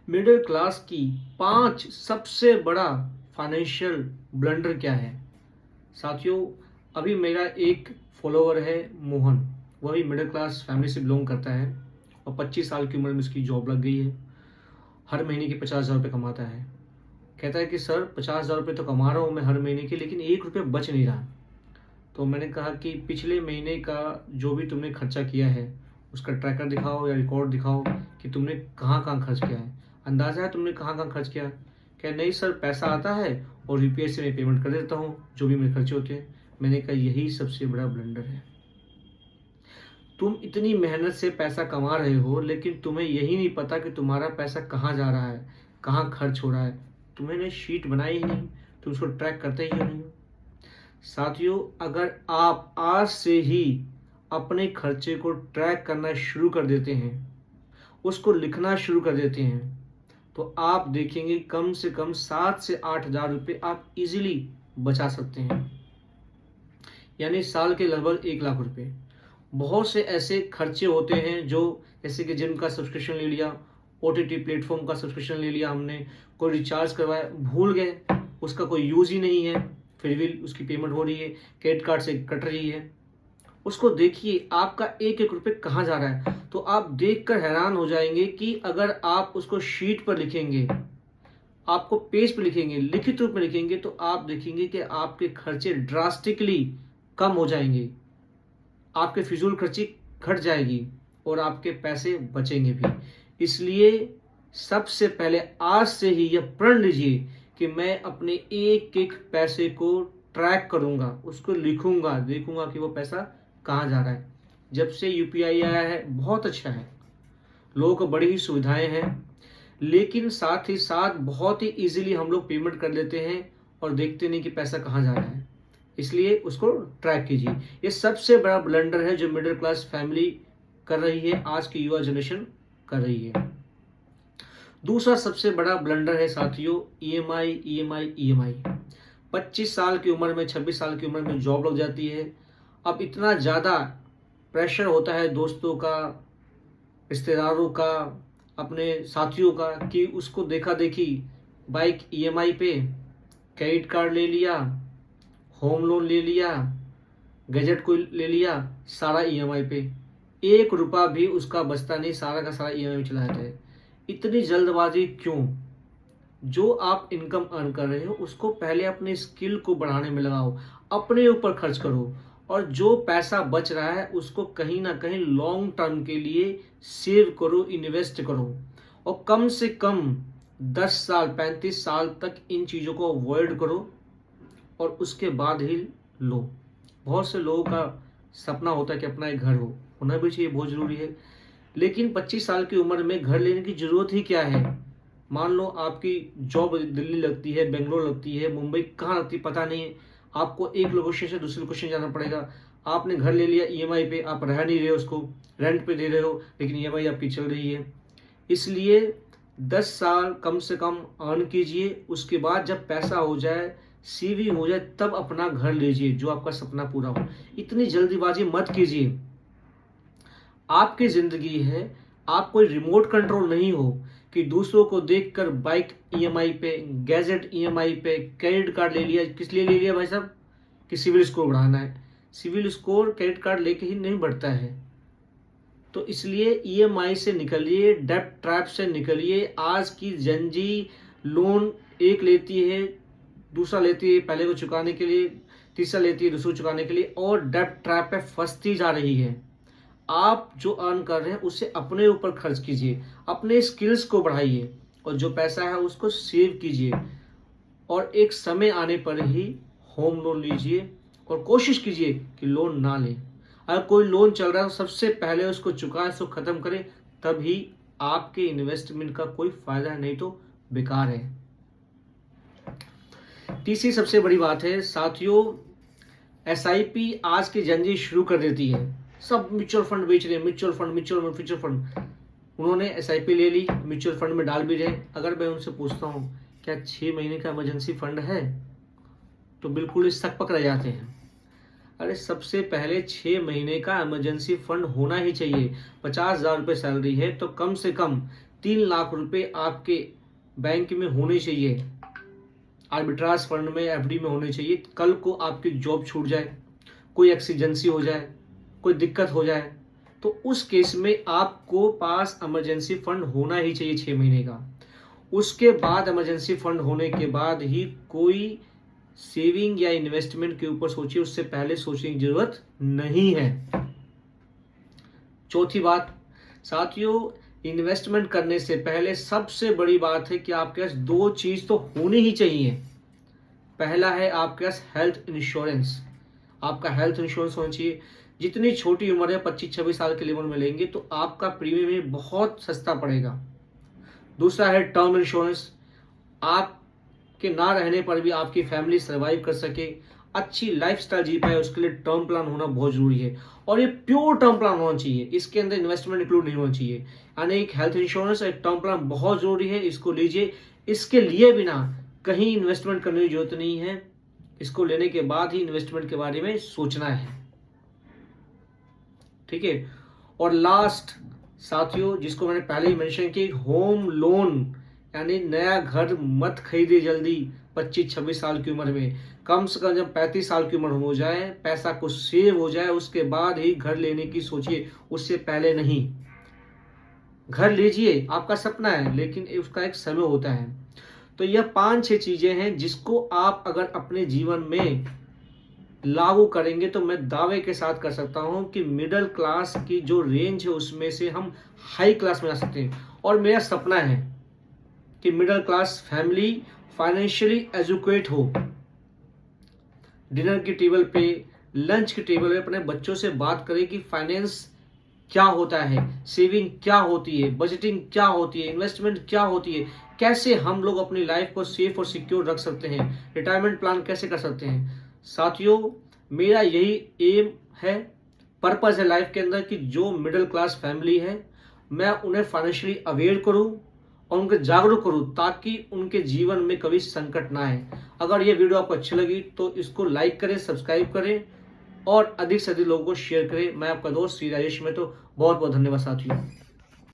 Middle class की 5 सबसे बड़ा फाइनेंशियल ब्लंडर क्या है। साथियों, अभी मेरा एक फॉलोवर है मोहन। वह भी मिडिल क्लास फैमिली से बिलोंग करता है और 25 साल की उम्र में उसकी जॉब लग गई है। हर महीने की 50,000 रुपये कमाता है। कहता है कि सर 50,000 रुपये तो कमा रहा हूँ मैं हर महीने के, लेकिन 1 रुपये बच नहीं रहा। तो मैंने कहा कि पिछले महीने का जो भी तुमने खर्चा किया है उसका ट्रैकर दिखाओ या रिकॉर्ड दिखाओ कि तुमने कहाँ कहाँ खर्च किया है। अंदाज़ा है तुमने कहाँ कहाँ खर्च किया। क्या नहीं सर, पैसा आता है और यूपीआई से मैं पेमेंट कर देता हूँ जो भी मेरे खर्चे होते हैं। मैंने कहा यही सबसे बड़ा ब्लंडर है। तुम इतनी मेहनत से पैसा कमा रहे हो लेकिन तुम्हें यही नहीं पता कि तुम्हारा पैसा कहाँ जा रहा है, कहाँ खर्च हो रहा है। तुमने शीट बनाई ही नहीं, तुम उसको ट्रैक करते ही नहीं हो। साथियों, अगर आप आज से ही अपने खर्चे को ट्रैक करना शुरू कर देते हैं, उसको लिखना शुरू कर देते हैं, तो आप देखेंगे कम से कम 7 से 8 हज़ार रुपये आप इजीली बचा सकते हैं, यानी साल के लगभग 1 लाख रुपए। बहुत से ऐसे खर्चे होते हैं जो, जैसे कि जिम का सब्सक्रिप्शन ले लिया, ओटीटी प्लेटफॉर्म का सब्सक्रिप्शन ले लिया हमने, कोई रिचार्ज करवाया, भूल गए, उसका कोई यूज़ ही नहीं है, फिर भी उसकी पेमेंट हो रही है, क्रेडिट कार्ड से कट रही है। उसको देखिए आपका 1-1 रुपये कहाँ जा रहा है। तो आप देखकर हैरान हो जाएंगे कि अगर आप उसको शीट पर लिखेंगे, आपको पेज पर लिखेंगे, लिखित रूप में लिखेंगे, तो आप देखेंगे कि आपके खर्चे ड्रास्टिकली कम हो जाएंगे, आपके फिजूल खर्ची घट जाएगी और आपके पैसे बचेंगे भी। इसलिए सबसे पहले आज से ही यह प्रण लीजिए कि मैं अपने एक एक पैसे को ट्रैक करूंगा, उसको लिखूंगा, देखूंगा कि वो पैसा कहाँ जा रहा है। जब से यूपीआई आया है बहुत अच्छा है, लोगों को बड़ी ही सुविधाएं हैं, लेकिन साथ ही साथ बहुत ही इजीली हम लोग पेमेंट कर लेते हैं और देखते नहीं कि पैसा कहाँ जा रहा है। इसलिए उसको ट्रैक कीजिए। ये सबसे बड़ा ब्लंडर है जो मिडिल क्लास फैमिली कर रही है, आज की युवा जनरेशन कर रही है। दूसरा सबसे बड़ा ब्लंडर है साथियों ईएमआई, ईएमआई, ईएमआई। 25 साल की उम्र में, 26 साल की उम्र में जॉब लग जाती है। अब इतना ज़्यादा प्रेशर होता है दोस्तों का, रिश्तेदारों का, अपने साथियों का, कि उसको देखा देखी बाइक ईएमआई पे, क्रेडिट कार्ड ले लिया, होम लोन ले लिया, गैजेट को ले लिया, सारा ईएमआई पे। 1 रुपया भी उसका बचता नहीं, सारा का सारा ईएमआई में चला जाता है। इतनी जल्दबाजी क्यों? जो आप इनकम अर्न कर रहे हो उसको पहले अपने स्किल को बढ़ाने में लगाओ, अपने ऊपर खर्च करो, और जो पैसा बच रहा है उसको कहीं ना कहीं लॉन्ग टर्म के लिए सेव करो, इन्वेस्ट करो, और कम से कम 10 साल, 35 साल तक इन चीज़ों को अवॉइड करो और उसके बाद ही लो। बहुत से लोगों का सपना होता है कि अपना एक घर हो, होना भी चाहिए, बहुत ज़रूरी है, लेकिन 25 साल की उम्र में घर लेने की ज़रूरत ही क्या है। मान लो आपकी जॉब दिल्ली लगती है, बेंगलोर लगती है, मुंबई, कहाँ लगती है पता नहीं है, आपको एक लोकेशन से दूसरे लोकेशन जाना पड़ेगा। आपने घर ले लिया ईएमआई पे, आप रह नहीं रहे हो, उसको रेंट पे दे रहे हो, लेकिन ईएमआई आपकी चल रही है। इसलिए 10 साल कम से कम अर्न कीजिए, उसके बाद जब पैसा हो जाए, सीवी हो जाए, तब अपना घर लीजिए जो आपका सपना पूरा हो। इतनी जल्दीबाजी मत कीजिए। आपकी जिंदगी है, आप कोई रिमोट कंट्रोल नहीं हो कि दूसरों को देखकर बाइक ईएमआई पे, गैजेट ईएमआई पे, क्रेडिट कार्ड ले लिया। किस लिए ले लिया भाई साहब? कि सिविल स्कोर बढ़ाना है। सिविल स्कोर क्रेडिट कार्ड लेके ही नहीं बढ़ता है। तो इसलिए ईएमआई से निकलिए, डेब्ट ट्रैप से निकलिए। आज की जनजी लोन एक लेती है, दूसरा लेती है पहले को चुकाने के लिए, तीसरा लेती है दूसरे को चुकाने के लिए, और डेब्ट ट्रैप पे फंसती जा रही है। आप जो अर्न कर रहे हैं उससे अपने ऊपर खर्च कीजिए, अपने स्किल्स को बढ़ाइए, और जो पैसा है उसको सेव कीजिए, और एक समय आने पर ही होम लोन लीजिए, और कोशिश कीजिए कि लोन ना लें। अगर कोई लोन चल रहा है तो सबसे पहले उसको चुकाएं, उसको ख़त्म करें, तभी आपके इन्वेस्टमेंट का कोई फ़ायदा है, नहीं तो बेकार है। तीसरी सबसे बड़ी बात है साथियों, एसआईपी आज की जनजी शुरू कर देती है। सब म्यूचुअल फंड बेच रहे हैं, म्यूचुअल फंड। उन्होंने एसआईपी ले ली, म्यूचुअल फंड में डाल भी रहे। अगर मैं उनसे पूछता हूँ क्या 6 महीने का इमरजेंसी फंड है, तो बिल्कुल सक पक रह जाते हैं। अरे सबसे पहले 6 महीने का इमरजेंसी फंड होना ही चाहिए। 50,000 रुपये सैलरी है तो कम से कम 3 लाख रुपए आपके बैंक में होने चाहिए, आर्बिट्राज फंड में, एफडी में होने चाहिए। कल को आपकी जॉब छूट जाए, कोई एक्सीजेंसी हो जाए, कोई दिक्कत हो जाए, तो उस केस में आपको पास इमरजेंसी फंड होना ही चाहिए 6 महीने का। उसके बाद इमरजेंसी फंड होने के बाद ही कोई सेविंग या इन्वेस्टमेंट के ऊपर सोचिए, उससे पहले सोचने की जरूरत नहीं है। चौथी बात साथियों, इन्वेस्टमेंट करने से पहले सबसे बड़ी बात है कि आपके पास 2 चीज तो होनी ही चाहिए। पहला है आपके पास हेल्थ इंश्योरेंस। आपका हेल्थ इंश्योरेंस होना चाहिए। जितनी छोटी उम्र है, 25-26 साल की उम्र में लेंगे तो आपका प्रीमियम भी बहुत सस्ता पड़ेगा। दूसरा है टर्म इंश्योरेंस। आपके ना रहने पर भी आपकी फैमिली सर्वाइव कर सके, अच्छी लाइफस्टाइल जी पाए, उसके लिए टर्म प्लान होना बहुत जरूरी है। और ये प्योर टर्म प्लान होना चाहिए, इसके अंदर इन्वेस्टमेंट इंक्लूड नहीं होना चाहिए। यानी एक हेल्थ इंश्योरेंस, एक टर्म प्लान बहुत जरूरी है, इसको लीजिए। इसके लिए बिना कहीं इन्वेस्टमेंट करने की जरूरत नहीं है, इसको लेने के बाद ही इन्वेस्टमेंट के बारे में सोचना है। ठीक है। और लास्ट साथियों, जिसको मैंने पहले ही मेंशन किया, होम लोन, यानी नया घर मत खरीदिए जल्दी 25-26 साल की उम्र में। कम से कम जब 35 साल की उम्र हो जाए, पैसा कुछ सेव हो जाए, उसके बाद ही घर लेने की सोचिए, उससे पहले नहीं। घर लीजिए, आपका सपना है, लेकिन उसका एक समय होता है। तो यह 5-6 चीजें हैं जिसको आप अगर अपने जीवन में लागू करेंगे तो मैं दावे के साथ कर सकता हूं कि मिडिल क्लास की जो रेंज है उसमें से हम हाई क्लास में आ सकते हैं। और मेरा सपना है कि middle class family financially educate हो, डिनर की टेबल पे, लंच की टेबल पे अपने बच्चों से बात करें कि फाइनेंस क्या होता है, सेविंग क्या होती है, बजटिंग क्या होती है, इन्वेस्टमेंट क्या होती है, कैसे हम लोग अपनी लाइफ को सेफ और सिक्योर रख सकते हैं, रिटायरमेंट प्लान कैसे कर सकते हैं। साथियों, मेरा यही एम है, पर्पस है लाइफ के अंदर कि जो मिडिल क्लास फैमिली है, मैं उन्हें फाइनेंशियली अवेयर करूं और उनको जागरूक करूं, ताकि उनके जीवन में कभी संकट ना आए। अगर ये वीडियो आपको अच्छी लगी तो इसको लाइक करें, सब्सक्राइब करें और अधिक से अधिक लोगों को शेयर करें। मैं आपका दोस्त श्री राजेश में, तो बहुत बहुत धन्यवाद साथियों।